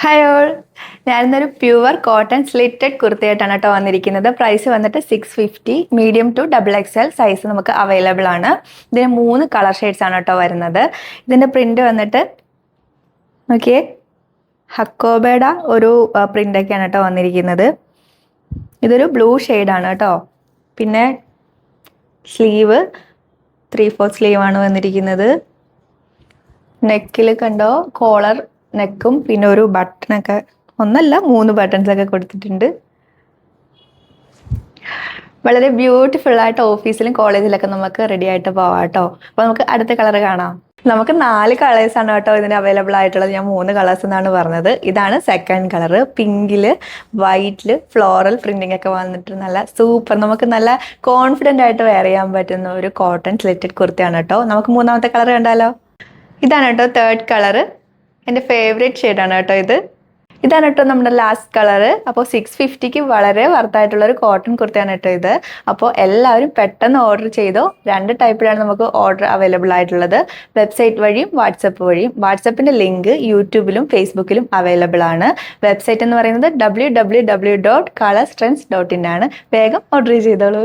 Hi all, ഞാനിന്നൊരു pure cotton slitted കുർത്തിയായിട്ടാണ് കേട്ടോ വന്നിരിക്കുന്നത്. പ്രൈസ് വന്നിട്ട് 650, മീഡിയം ടു XXL സൈസ് നമുക്ക് അവൈലബിൾ ആണ്. ഇതിന് 3 കളർ ഷെയ്ഡ്സ് ആണ് കേട്ടോ വരുന്നത്. ഇതിൻ്റെ പ്രിന്റ് വന്നിട്ട് നോക്കിയേ, ഹക്കോബയുടെ ഒരു പ്രിൻ്റൊക്കെയാണ് കേട്ടോ വന്നിരിക്കുന്നത്. ഇതൊരു ബ്ലൂ ഷെയ്ഡാണ് കേട്ടോ. പിന്നെ സ്ലീവ് 3/4 സ്ലീവാണ് വന്നിരിക്കുന്നത്. നെക്കിൽ കണ്ടോ, കോളർ നെക്കും പിന്നെ ഒരു ബട്ടണൊക്കെ, ഒന്നല്ല 3 ബട്ടൺസ് ഒക്കെ കൊടുത്തിട്ടുണ്ട്. വളരെ ബ്യൂട്ടിഫുൾ ആയിട്ട് ഓഫീസിലും കോളേജിലൊക്കെ നമുക്ക് റെഡി ആയിട്ട് പോവാം കേട്ടോ. അപ്പോൾ നമുക്ക് അടുത്ത കളർ കാണാം. നമുക്ക് 4 കളേഴ്സ് ആണ് കേട്ടോ ഇതിന് അവൈലബിൾ ആയിട്ടുള്ളത്. ഞാൻ 3 കളേഴ്സ് എന്നാണ് പറഞ്ഞത്. ഇതാണ് സെക്കൻഡ് കളർ. പിങ്കില് വൈറ്റില് ഫ്ലോറൽ പ്രിന്റിംഗ് ഒക്കെ വന്നിട്ട് നല്ല സൂപ്പർ, നമുക്ക് നല്ല കോൺഫിഡൻ്റ് ആയിട്ട് വെയർ ചെയ്യാൻ പറ്റുന്ന ഒരു കോട്ടൺ സ്ലിറ്റഡ് കുർത്തിയാണ് കേട്ടോ. നമുക്ക് 3ാമത്തെ കളർ കണ്ടാലോ. ഇതാണ് കേട്ടോ തേർഡ് കളറ്. എൻ്റെ ഫേവറേറ്റ് ഷെയ്ഡാണ് കേട്ടോ ഇത്. ഇതാണ് കേട്ടോ നമ്മുടെ ലാസ്റ്റ് കളറ്. അപ്പോൾ 650ക്ക് വളരെ വർത്തായിട്ടുള്ളൊരു കോട്ടൺ കുർത്തിയാണ് കേട്ടോ ഇത്. അപ്പോൾ എല്ലാവരും പെട്ടെന്ന് ഓർഡർ ചെയ്തോ. 2 ടൈപ്പിലാണ് നമുക്ക് ഓർഡർ അവൈലബിൾ ആയിട്ടുള്ളത്, വെബ്സൈറ്റ് വഴിയും വാട്സപ്പ് വഴിയും. വാട്സപ്പിൻ്റെ ലിങ്ക് യൂട്യൂബിലും ഫേസ്ബുക്കിലും അവൈലബിൾ ആണ്. വെബ്സൈറ്റ് എന്ന് പറയുന്നത് www.colorstrends.in ആണ്. വേഗം ഓർഡർ ചെയ്തോളൂ.